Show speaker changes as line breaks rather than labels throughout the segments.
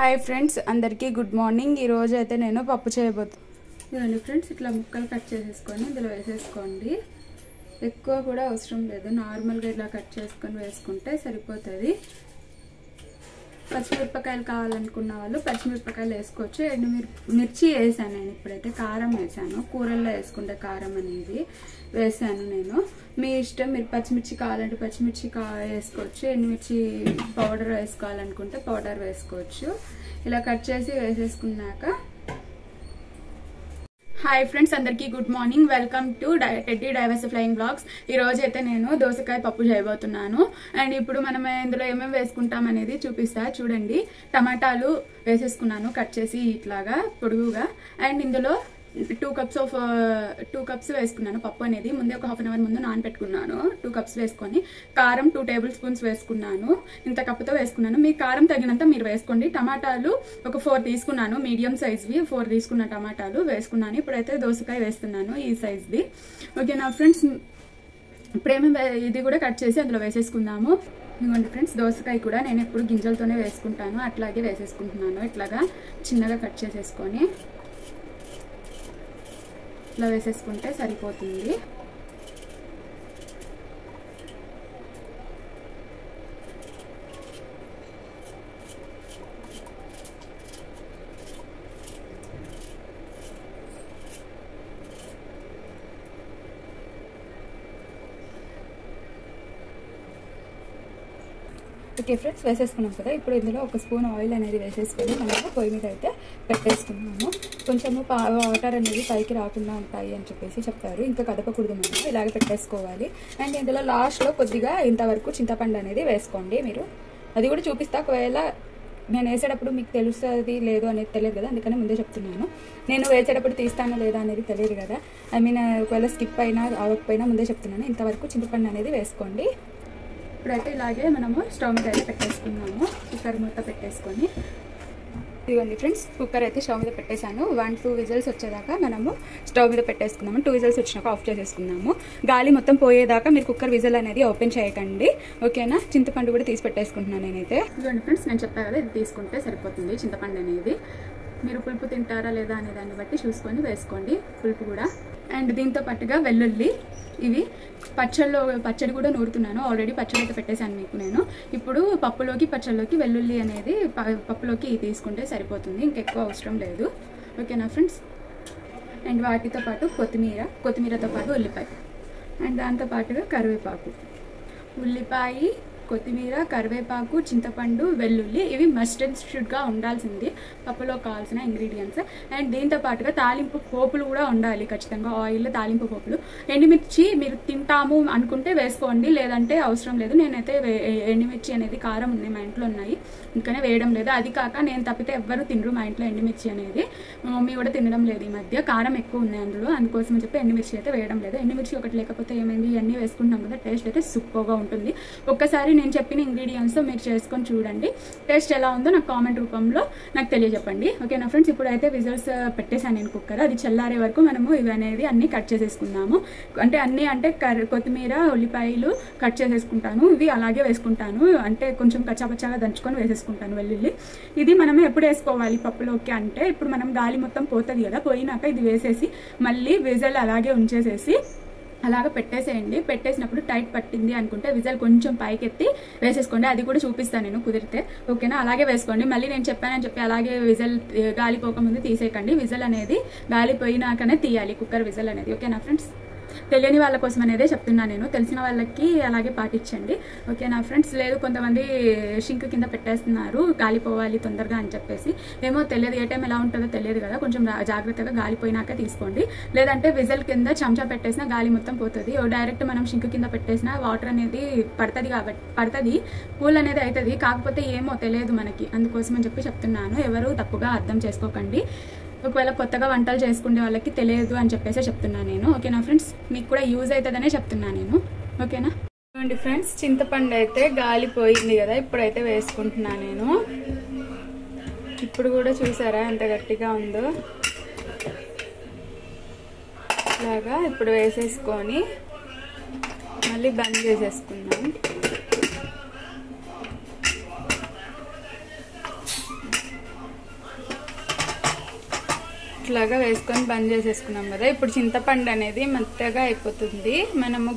Hi friends, అందరికీ good morning. ఈరోజు అయితే నేను పప్పు చేయబోతున్నాను. ఫ్రెండ్స్, ఇట్లా ముక్కలు కట్ చేసేసుకొని ఇందులో వేసేసుకోండి. ఎక్కువ కూడా అవసరం లేదు, నార్మల్గా ఇలా కట్ చేసుకొని వేసుకుంటే సరిపోతుంది. పచ్చిమిరపకాయలు కావాలనుకున్న వాళ్ళు పచ్చిమిరపకాయలు వేసుకోవచ్చు. మిర్చి వేసాను నేను, ఇప్పుడైతే కారం వేసాను. కూరల్లో వేసుకుంటే కారం అనేది వేసాను నేను. మీ ఇష్టం, మీరు పచ్చిమిర్చి కావాలంటే పచ్చిమిర్చి వేసుకోవచ్చు, ఎండుమిర్చి పౌడర్ వేసుకోవాలనుకుంటే పౌడర్ వేసుకోవచ్చు. ఇలా కట్ చేసి వేసేసుకున్నాక, హాయ్ ఫ్రెండ్స్, అందరికీ good morning. Welcome to teddy diversifying blogs. ఈ రోజు అయితే నేను దోసకాయ పప్పు చేయబోతున్నాను. అండ్ ఇప్పుడు మనం ఇందులో ఏమేమి వేసుకుంటాం అనేది చూపిస్తా చూడండి. టమాటాలు వేసేసుకున్నాను కట్ చేసి ఇట్లాగా పొడుగుగా. అండ్ ఇందులో 2 కప్స్ వేసుకున్నాను పప్పు అనేది. ముందే ఒక హాఫ్ అన్ అవర్ ముందు నానబెట్టుకున్నాను. 2 కప్స్ వేసుకొని కారం 2 టేబుల్ స్పూన్స్ వేసుకున్నాను. ఇంత కప్పుతో వేసుకున్నాను. మీ కారం తగినంత మీరు వేసుకోండి. టమాటాలు ఒక 4 తీసుకున్నాను, మీడియం సైజ్వి 4 తీసుకున్న టమాటాలు వేసుకున్నాను. ఇప్పుడైతే దోసకాయ వేస్తున్నాను ఈ సైజ్ది. ఓకేనా ఫ్రెండ్స్, ఇప్పుడేమో ఇది కూడా కట్ చేసి అందులో వేసేసుకుందాము. ఇదిగోండి ఫ్రెండ్స్, దోసకాయ కూడా నేను ఎప్పుడు గింజలతోనే వేసుకుంటాను, అట్లాగే వేసేసుకుంటున్నాను. ఇట్లాగా చిన్నగా కట్ చేసేసుకొని ఇట్లా వేసేసుకుంటే సరిపోతుంది. ఓకే ఫ్రెండ్స్, వేసేసుకున్నాం కదా. ఇప్పుడు ఇందులో 1 స్పూన్ ఆయిల్ అనేది వేసేసుకొని మనము పొయ్యి మీద అయితే పెట్టేసుకున్నాము. కొంచెము వాటర్ అనేది పైకి రాకుండా ఉంటాయి అని చెప్పేసి చెప్పారు. ఇంకా కదపకూడదు, మనం ఇలాగే పెట్టేసుకోవాలి. అండ్ ఇందులో లాస్ట్లో కొద్దిగా ఇంతవరకు చింతపండు అనేది వేసుకోండి. మీరు అది కూడా చూపిస్తా, ఒకవేళ నేను వేసేటప్పుడు మీకు తెలుస్తుంది లేదు అనేది తెలియదు కదా, అందుకని ముందే చెప్తున్నాను. నేను వేసేటప్పుడు తీస్తానో లేదా అనేది తెలియదు కదా, ఒకవేళ స్కిప్ అయినా అవ్వకపోయినా ముందే చెప్తున్నాను. ఇంతవరకు చింతపండు అనేది వేసుకోండి. ఇప్పుడైతే ఇలాగే మనము స్టవ్ మీద అయితే పెట్టేసుకున్నాము. కుక్కర్ మూత పెట్టేసుకొని, ఇదిగోండి ఫ్రెండ్స్, కుక్కర్ అయితే స్టవ్ మీద పెట్టేశాను. 1-2 విజిల్స్ వచ్చేదాకా మనము స్టవ్ మీద పెట్టేసుకున్నాము. 2 విజిల్స్ వచ్చినాక ఆఫ్ చేసేసుకున్నాము. గాలి మొత్తం పోయేదాకా మీరు కుక్కర్ విజిల్ అనేది ఓపెన్ చేయకండి, ఓకేనా. చింతపండు కూడా తీసి పెట్టేసుకుంటున్నాను నేనైతే. ఇదిగోండి ఫ్రెండ్స్, నేను చెప్పాను కదా, ఇది తీసుకుంటే సరిపోతుంది చింతపండు అనేది. మీరు పులుపు తింటారా లేదా అనే దాన్ని బట్టి చూసుకొని వేసుకోండి పులుపు కూడా. అండ్ దీంతో పాటుగా వెల్లుల్లి, ఇవి పచ్చడి కూడా నూరుతున్నాను. ఆల్రెడీ పచ్చడి అయితే పెట్టేశాను మీకు నేను. ఇప్పుడు పచ్చళ్ళలోకి వెల్లుల్లి అనేది పప్పులోకి తీసుకుంటే సరిపోతుంది, ఇంకెక్కువ అవసరం లేదు, ఓకేనా ఫ్రెండ్స్. అండ్ వాటితో పాటు కొత్తిమీరతో పాటు ఉల్లిపాయ, అండ్ దాంతో పాటుగా కరివేపాకు. ఉల్లిపాయ, కొత్తిమీర, కరివేపాకు, చింతపండు, వెల్లుల్లి, ఇవి మస్ట్ అండ్ షుడ్గా ఉండాల్సింది పప్పులో కావాల్సిన ఇంగ్రీడియంట్స్. అండ్ దీంతో పాటుగా తాలింపు పోపులు కూడా ఉండాలి ఖచ్చితంగా, ఆయిల్ తాలింపు పోపులు. ఎండుమిర్చి మీరు తింటాము అనుకుంటే వేసుకోండి, లేదంటే అవసరం లేదు. నేనైతే ఎండుమిర్చి అనేది కారం ఉన్నాయి, మా ఇంట్లో ఉన్నాయి, అందుకనే వేయడం లేదు. అది కాక నేను తప్పితే ఎవ్వరు తినరు మా ఇంట్లో ఎండుమిర్చి అనేది. మా మమ్మీ కూడా తినడం లేదు ఈ మధ్య, కారం ఎక్కువ ఉన్నాయి అందులో, అందుకోసం చెప్పి ఎండుమిర్చి అయితే వేయడం లేదు. ఎండుమిర్చి ఒకటి లేకపోతే ఏమైంది, ఇవన్నీ వేసుకుంటాం కదా, టేస్ట్ అయితే సూపర్గా ఉంటుంది. ఒక్కసారి నేను చెప్పిన ఇంగ్రీడియంట్స్ మీరు చేసుకొని చూడండి, టేస్ట్ ఎలా ఉందో నాకు కామెంట్ రూపంలో నాకు తెలియజెప్పండి, ఓకేనా ఫ్రెండ్స్. ఇప్పుడైతే విజిల్స్ పెట్టేశాను నేను కుక్కర్, అది చల్లారే వరకు మనము ఇవి అనేది అన్ని కట్ చేసేసుకుందాము. అంటే కొత్తిమీర, ఉల్లిపాయలు కట్ చేసేసుకుంటాను, ఇవి అలాగే వేసుకుంటాను, అంటే కొంచెం కచ్చాపచ్చాగా దంచుకొని వేసేసుకుంటాను వెల్లుల్లి. ఇది మనం ఎప్పుడు వేసుకోవాలి పప్పులోకి అంటే, ఇప్పుడు మనం గాలి మొత్తం పోతుంది కదా, పోయినాక ఇది వేసేసి మళ్ళీ విజిల్ అలాగే ఉంచేసేసి అలాగ పెట్టేసేయండి. పెట్టేసినప్పుడు టైట్ పట్టింది అనుకుంటే విజిల్ కొంచెం పైకెత్తి వేసేసుకోండి, అది కూడా చూపిస్తాను నేను కుదిరితే, ఓకేనా. అలాగే వేసుకోండి. మళ్ళీ నేను చెప్పానని చెప్పి అలాగే విజిల్ గాలి పోకముందు తీసేయకండి. విజిల్ అనేది గాలి పోయినాకనే తీయాలి కుక్కర్ విజిల్ అనేది, ఓకేనా ఫ్రెండ్స్. తెలియని వాళ్ళ కోసం అనేదే చెప్తున్నాను నేను, తెలిసిన వాళ్ళకి అలాగే పాటించండి, ఓకేనా ఫ్రెండ్స్. లేదు కొంతమంది షింక్ కింద పెట్టేస్తున్నారు గాలిపోవాలి తొందరగా అని చెప్పేసి, ఏమో తెలియదు, ఏ టైం ఎలా ఉంటుందో తెలియదు కదా, కొంచెం జాగ్రత్తగా గాలిపోయినాక తీసుకోండి. లేదంటే విజిల్ కింద చెంచా పెట్టేసినా గాలి మొత్తం పోతుంది. డైరెక్ట్ మనం షింక్ కింద పెట్టేసినా వాటర్ అనేది పడుతుంది, కూల్ అనేది అవుతుంది, కాకపోతే ఏమో తెలియదు మనకి, అందుకోసం అని చెప్పి చెప్తున్నాను. ఎవరు తప్పుగా అర్థం చేసుకోకండి. ఒకవేళ కొత్తగా వంటలు చేసుకునే వాళ్ళకి తెలియదు అని చెప్పేసి చెప్తున్నాను నేను, ఓకేనా ఫ్రెండ్స్. మీకు కూడా యూజ్ అవుతుందనే చెప్తున్నాను నేను, ఓకేనా. చూడండి ఫ్రెండ్స్, చింతపండు అయితే గాలిపోయింది కదా, ఇప్పుడైతే వేసుకుంటున్నాను నేను. ఇప్పుడు కూడా చూసారా ఎంత గట్టిగా ఉందో, ఇలాగా ఇప్పుడు వేసేసుకొని మళ్ళీ బంద్ ఇట్లాగా వేసుకొని బంద్ చేసేసుకున్నాం కదా. ఇప్పుడు చింతపండు అనేది మెత్తగా అయిపోతుంది. మనము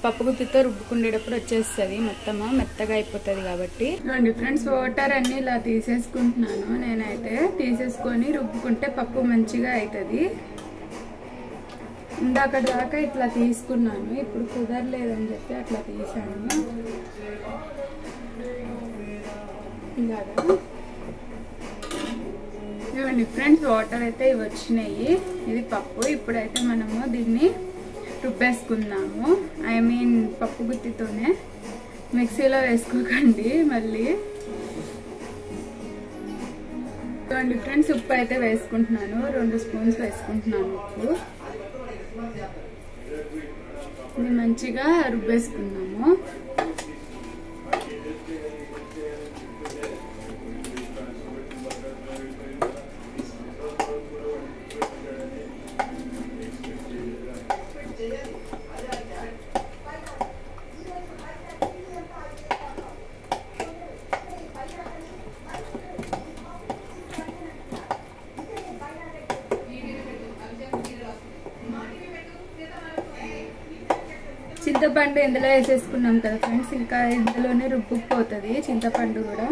పప్పు గుత్తితో రుబ్బుకునేటప్పుడు వచ్చేస్తుంది, మొత్తము మెత్తగా అయిపోతుంది కాబట్టి. చూడండి ఫ్రెండ్స్, వాటర్ అన్ని ఇలా తీసేసుకుంటున్నాను. నేనైతే తీసేసుకొని రుబ్బుకుంటే పప్పు మంచిగా అవుతుంది. ఇందాక దాకా ఇట్లా తీసుకున్నాను, ఇప్పుడు కుదరలేదని చెప్పి అట్లా తీసాను. ఇలాగా చూడండి ఫ్రెండ్స్, వాటర్ అయితే ఇవి వచ్చినాయి. ఇది పప్పు. ఇప్పుడైతే మనము దీన్ని రుబ్బేసుకుందాము. పప్పు గుత్తితోనే, మిక్సీలో వేసుకోకండి మళ్ళీ. చూడండి ఫ్రెండ్స్, ఉప్పు అయితే వేసుకుంటున్నాను. 2 స్పూన్స్ వేసుకుంటున్నాను ఉప్పు. ఇది మంచిగా రుబ్బేసుకున్నాము. చింతపండు ఇందులో వేసేసుకున్నాం కదా ఫ్రెండ్స్, ఇంకా ఇందులోనే రుబ్బుకుపోతుంది చింతపండు కూడా.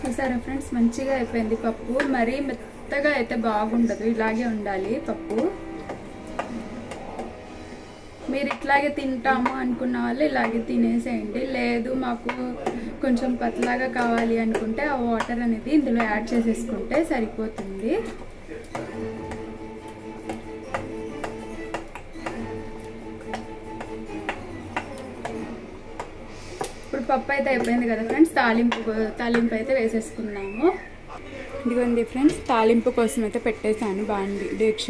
చూసారా ఫ్రెండ్స్, మంచిగా అయిపోయింది పప్పు. మరీ మెత్తగా అయితే బాగుండదు, ఇలాగే ఉండాలి పప్పు. మీరు ఇట్లాగే తింటాము అనుకున్న వాళ్ళు ఇలాగే తినేసేయండి. లేదు మాకు కొంచెం పతలాగా కావాలి అనుకుంటే ఆ వాటర్ అనేది ఇందులో యాడ్ చేసేసుకుంటే సరిపోతుంది. ఇప్పుడు పప్పు అయితే అయిపోయింది కదా ఫ్రెండ్స్, తాలింపు అయితే వేసేసుకున్నాము. ఇదిగోండి ఫ్రెండ్స్, తాలింపు కోసం అయితే పెట్టేశాను దీక్ష.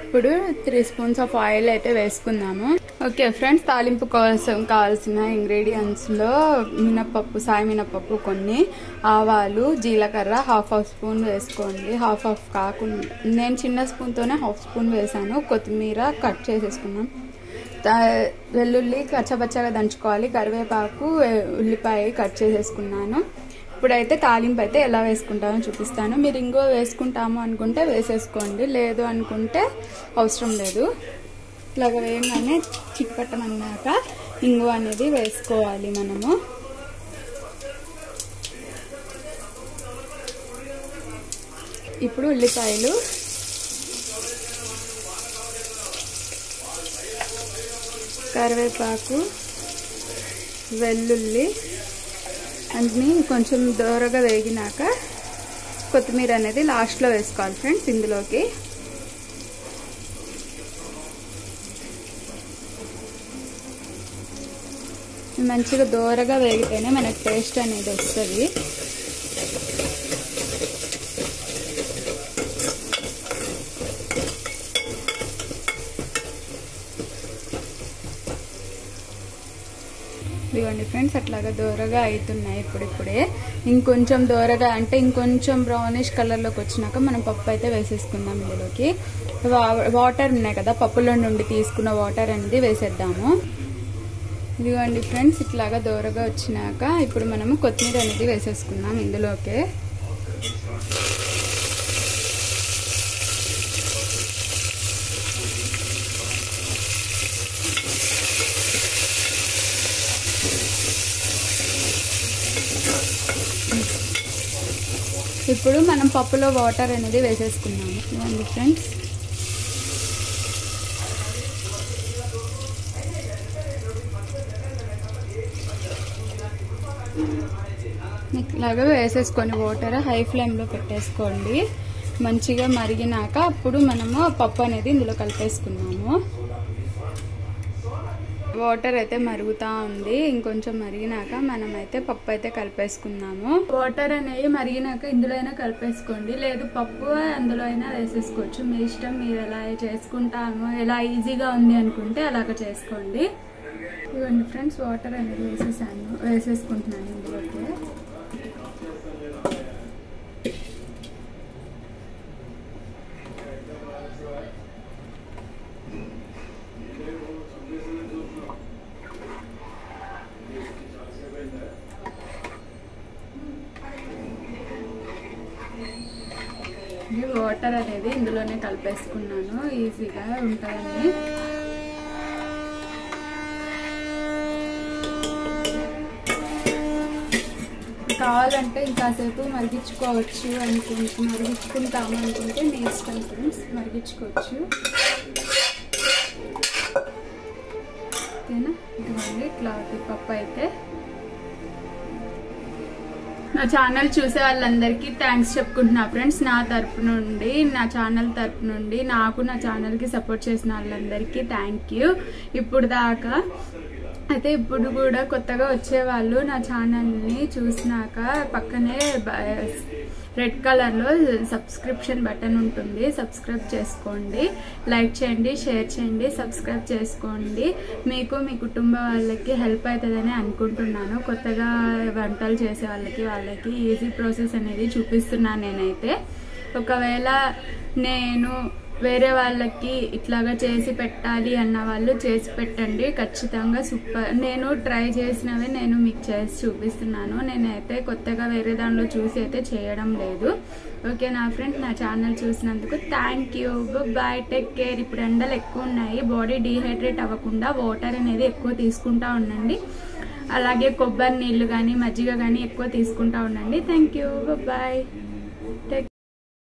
ఇప్పుడు 3 స్పూన్స్ ఆఫ్ ఆయిల్ అయితే వేసుకుందాము. ఓకే ఫ్రెండ్స్, తాలింపు కోసం కావాల్సిన ఇంగ్రీడియంట్స్లో సాయి మినపప్పు కొన్ని, ఆవాలు, జీలకర్ర హాఫ్ స్పూన్ వేసుకోండి. హాఫ్ కాకుండా నేను చిన్న స్పూన్తోనే హాఫ్ స్పూన్ వేసాను. కొత్తిమీర కట్ చేసేసుకున్నాం. వెల్లుల్లి కచ్చపచ్చగా దంచుకోవాలి. కరివేపాకు, ఉల్లిపాయ కట్ చేసేసుకున్నాను. ఇప్పుడైతే తాలింపు అయితే ఎలా వేసుకుంటామో చూపిస్తాను. మీరు ఇంగువ వేసుకుంటాము అనుకుంటే వేసేసుకోండి, లేదు అనుకుంటే అవసరం లేదు. ఇలాగ వేయగానే చిక్కటమన్నాక ఇంగువ అనేది వేసుకోవాలి మనము. ఇప్పుడు ఉల్లిపాయలు, కరివేపాకు, వెల్లుల్లి అన్నీ కొంచెం దోరగా వేగినాక కొత్తిమీర అనేది లాస్ట్లో వేసుకోవాలి ఫ్రెండ్స్ ఇందులోకి. మంచిగా దోరగా వేగితేనే మనకు టేస్ట్ అనేది వస్తుంది. ఇదిగోండి ఫ్రెండ్స్, అట్లాగా దోరగా అవుతున్నాయి. ఇప్పుడే ఇంకొంచెం దోరగా అంటే ఇంకొంచెం బ్రౌనిష్ కలర్లోకి వచ్చినాక మనం పప్పు అయితే వేసేసుకుందాం. ఇందులోకి వాటర్ ఉన్నాయి కదా, పప్పులో నుండి తీసుకున్న వాటర్ అనేది వేసేద్దాము. ఇదిగోండి ఫ్రెండ్స్, ఇట్లాగా దోరగా వచ్చినాక ఇప్పుడు మనము కొత్తిమీర అనేది వేసేసుకుందాం ఇందులోకి. ఇప్పుడు మనం పప్పులో వాటర్ అనేది వేసేసుకున్నాము. ఇవ్వండి ఫ్రెండ్స్, ఇలాగా వేసేసుకొని వాటర్ హై ఫ్లేమ్లో పెట్టేసుకోండి. మంచిగా మరిగినాక అప్పుడు మనము పప్పు అనేది ఇందులో కలిపేసుకున్నాము. వాటర్ అయితే మరుగుతూ ఉంది. ఇంకొంచెం మరిగినాక మనమైతే పప్పు అయితే కలిపేసుకున్నాము. వాటర్ అనేవి మరిగినాక ఇందులో అయినా కలిపేసుకోండి, లేదు పప్పు అందులో అయినా వేసేసుకోవచ్చు. మీ ఇష్టం, మీరు ఎలా చేసుకుంటాము, ఎలా ఈజీగా ఉంది అనుకుంటే అలాగ చేసుకోండి. ఇవ్వండి ఫ్రెండ్స్, వాటర్ అనేది వేసేసుకుంటున్నాను ఇందులోకి. వాటర్ అనేది ఇందులోనే కలిపేసుకున్నాను, ఈజీగా ఉంటాయని. కావాలంటే ఇంకాసేపు మరిగించుకోవచ్చు మరిగించుకుంటాము అనుకుంటే మీ ఇష్టం ఫ్రెండ్స్, మరిగించుకోవచ్చు. ఓకేనా, ఇదిగోండి ఇట్లా పప్పు అయితే. నా ఛానల్ చూసే వాళ్ళందరికీ థ్యాంక్స్ చెప్పుకుంటున్నా ఫ్రెండ్స్, నా తరపు నుండి, నా ఛానల్ తరపు నుండి నాకు నా ఛానల్కి సపోర్ట్ చేసిన వాళ్ళందరికీ థ్యాంక్ యూ. ఇప్పుడు దాకా అయితే ఇప్పుడు కూడా కొత్తగా వచ్చేవాళ్ళు నా ఛానల్ని చూసినాక పక్కనే రెడ్ కలర్లో సబ్స్క్రిప్షన్ బటన్ ఉంటుంది, సబ్స్క్రైబ్ చేసుకోండి, లైక్ చేయండి, షేర్ చేయండి, సబ్స్క్రైబ్ చేసుకోండి. మీకు మీ కుటుంబ వాళ్ళకి హెల్ప్ అవుతుందని అనుకుంటున్నాను. కొత్తగా వంటలు చేసే వాళ్ళకి ఈజీ ప్రాసెస్ అనేది చూపిస్తున్నాను నేనైతే. ఒకవేళ నేను వేరే వాళ్ళకి ఇట్లాగా చేసి పెట్టాలి అన్న వాళ్ళు చేసి పెట్టండి, ఖచ్చితంగా సూపర్. నేను ట్రై చేసినవి నేను మీకు చేసి చూపిస్తున్నాను, నేనైతే కొత్తగా వేరే దానిలో చూసి అయితే చేయడం లేదు. ఓకే నా ఫ్రెండ్స్, నా ఛానల్ చూసినందుకు thank you, bye, take care. ఇప్పుడు ఎండలు ఎక్కువ ఉన్నాయి, బాడీ డీహైడ్రేట్ అవ్వకుండా వాటర్ అనేది ఎక్కువ తీసుకుంటా ఉండండి, అలాగే కొబ్బరి నీళ్ళు కానీ మజ్జిగ కానీ ఎక్కువ తీసుకుంటా ఉండండి. Thank you, bye.